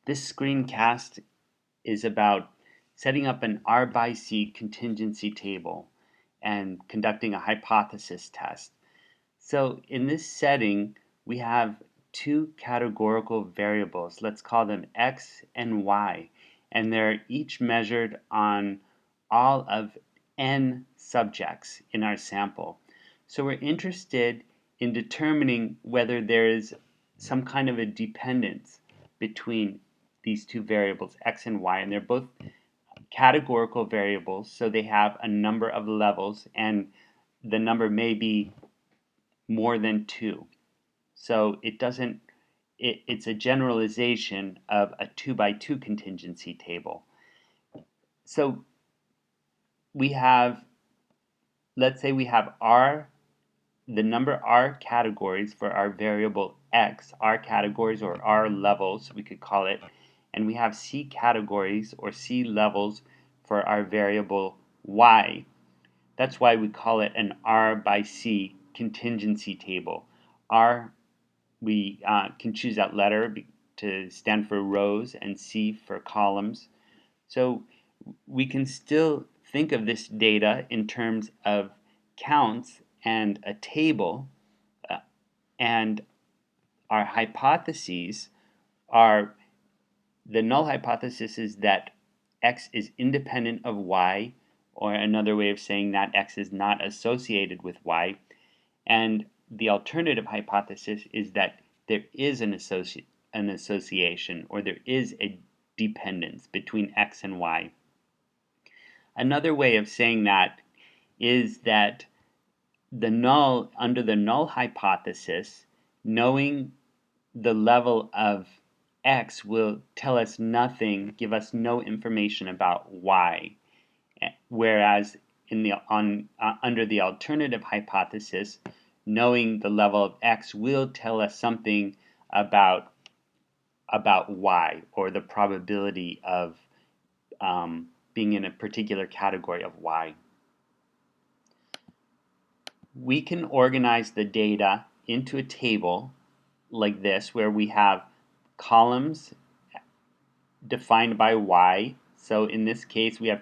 This screencast is about setting up an RxC contingency table and conducting a hypothesis test. So in this setting, we have two categorical variables. Let's call them X and Y, and they're each measured on all of N subjects in our sample. So we're interested in determining whether there is some kind of a dependence between these two variables, X and Y, and they're both categorical variables, so they have a number of levels, and the number may be more than 2. So it's a generalization of a 2 by 2 contingency table. So let's say we have the number R categories for our variable X, R categories or R levels, we could call it, and we have C categories or C levels for our variable Y. That's why we call it an R by C contingency table. R, we can choose that letter to stand for rows and C for columns. So we can still think of this data in terms of counts and a table, and our hypotheses are, the null hypothesis is that X is independent of Y, or another way of saying that X is not associated with Y, and the alternative hypothesis is that there is an association, or there is a dependence between X and Y. Another way of saying that is that under the null hypothesis, knowing the level of X will tell us nothing, give us no information about Y. Whereas under the alternative hypothesis, knowing the level of X will tell us something about Y, or the probability of being in a particular category of Y. We can organize the data into a table like this, where we have columns defined by Y. So in this case, we have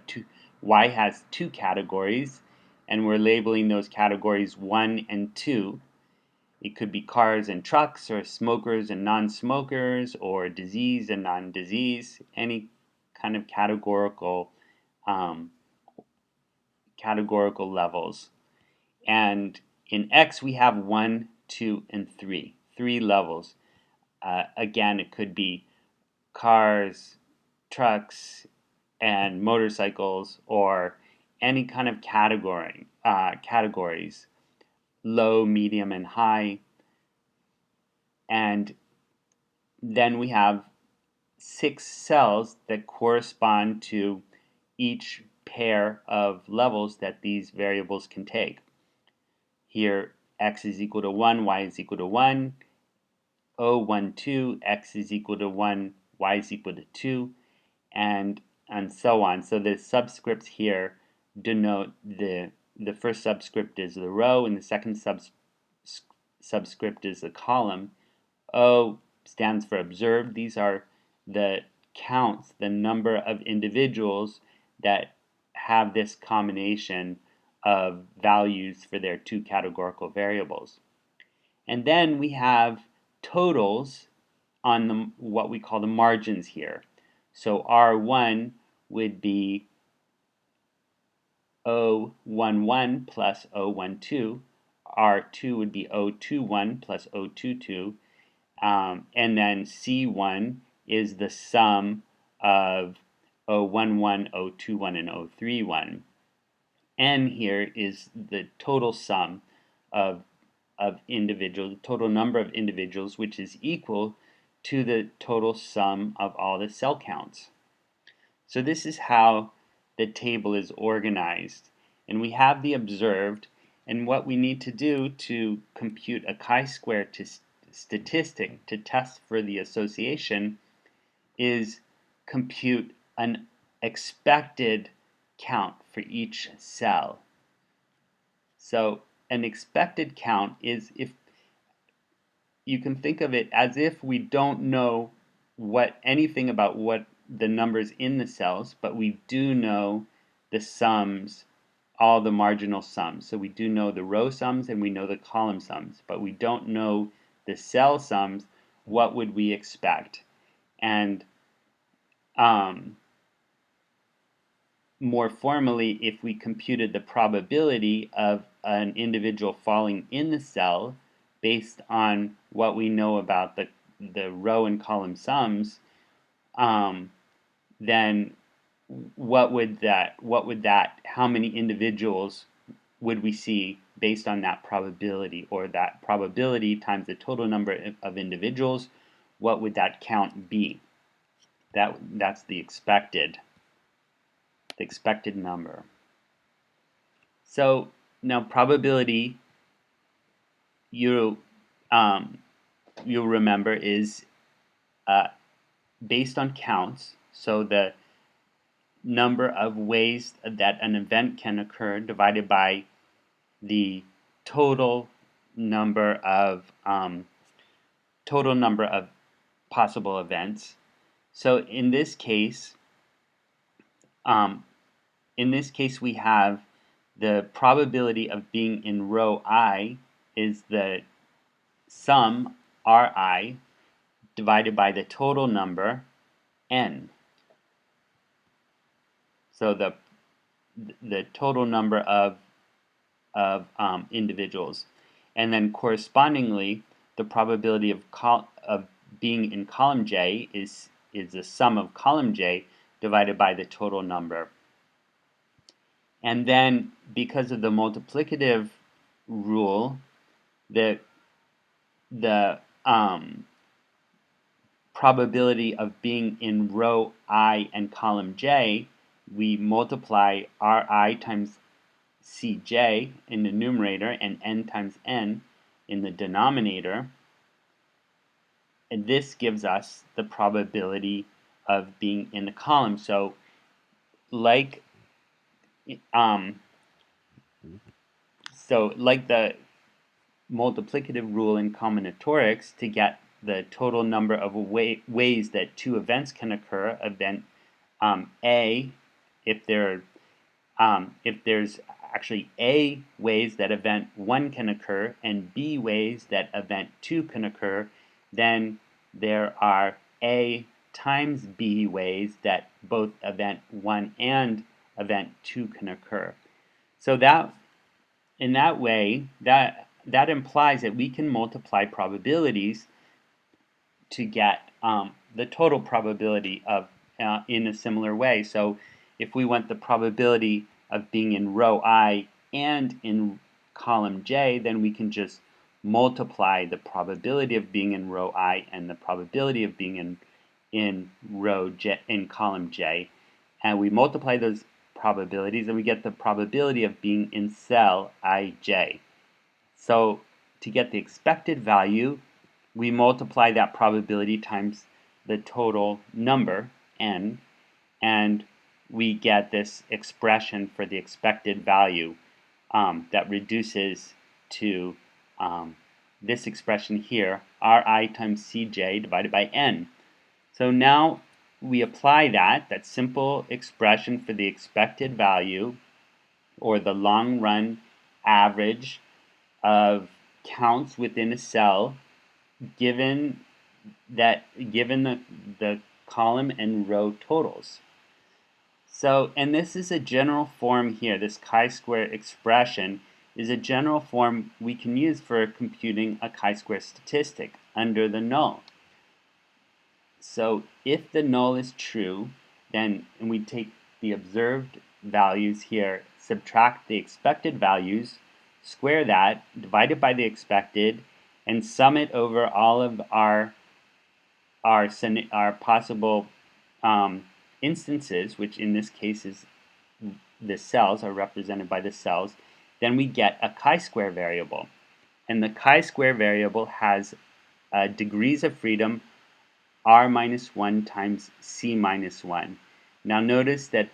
Y has 2 categories, and we're labeling those categories 1 and 2. It could be cars and trucks, or smokers and non-smokers, or disease and non-disease, any kind of categorical levels. And in X, we have 1, 2, and 3 levels. Again, it could be cars, trucks, and motorcycles, or any kind of categories, low, medium, and high. And then we have 6 cells that correspond to each pair of levels that these variables can take. Here, X is equal to 1, Y is equal to 1, 0, 1, 2, X is equal to 1, Y is equal to 2, and so on. So the subscripts here denote the first subscript is the row, and the second subscript is the column. O stands for observed. These are the counts, the number of individuals that have this combination of values for their 2 categorical variables. And then we have totals on what we call the margins here. So R1 would be O11 plus O12. R2 would be O21 plus O22. And then C1 is the sum of O11, O21, and O31. N here is the total sum of individuals, the total number of individuals, which is equal to the total sum of all the cell counts. So this is how the table is organized. And we have the observed, and what we need to do to compute a chi-square statistic to test for the association is compute an expected count for each cell. So an expected count is, if you can think of it as if we don't know anything about what the numbers in the cells, but we do know the sums, all the marginal sums. So we do know the row sums and we know the column sums, but we don't know the cell sums. What would we expect? And more formally, if we computed the probability of an individual falling in the cell based on what we know about the row and column sums, then how many individuals would we see based on that probability, or that probability times the total number of individuals, what would that count be? That's the expected number. So now probability, you'll remember, is based on counts. So the number of ways that an event can occur divided by the total number of possible events. So in this case, we have the probability of being in row I is the sum Ri divided by the total number n. So the total number of individuals, and then correspondingly, the probability of being in column J is the sum of column J divided by the total number. And then, because of the multiplicative rule, the probability of being in row I and column J, we multiply Ri times Cj in the numerator and n times n in the denominator, and this gives us the probability of being in the column. So like the multiplicative rule in combinatorics, to get the total number of ways that two events can occur, event A, if there's actually A ways that event 1 can occur and B ways that event 2 can occur, then there are A times B ways that both event 1 and event 2 can occur. So that, in that way, that implies that we can multiply probabilities to get the total probability of in a similar way. So if we want the probability of being in row I and in column J, then we can just multiply the probability of being in row I and the probability of being in row J, in column J, and we multiply those probabilities and we get the probability of being in cell ij. So to get the expected value, we multiply that probability times the total number n, and we get this expression for the expected value that reduces to this expression here, Ri times Cj divided by n. So now we apply that simple expression for the expected value, or the long run average of counts within a cell, given the column and row totals. So, and this is a general form here, this chi-square expression is a general form we can use for computing a chi-square statistic under the null. So if the null is true, then, and we take the observed values here, subtract the expected values, square that, divide it by the expected, and sum it over all of our possible instances, which in this case is the cells are represented by the cells, then we get a chi-square variable. And the chi-square variable has degrees of freedom r minus 1 times c minus 1. Now notice that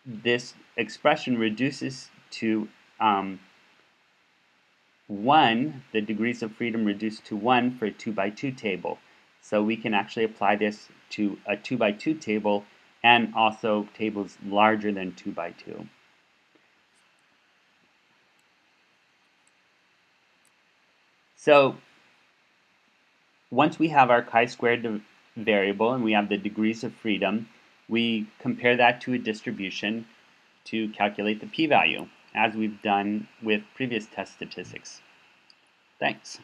this expression reduces to 1, the degrees of freedom reduced to 1 for a 2 by 2 table. So we can actually apply this to a 2 by 2 table and also tables larger than 2 by 2. So once we have our chi-squared variable and we have the degrees of freedom, we compare that to a distribution to calculate the p-value, as we've done with previous test statistics. Thanks.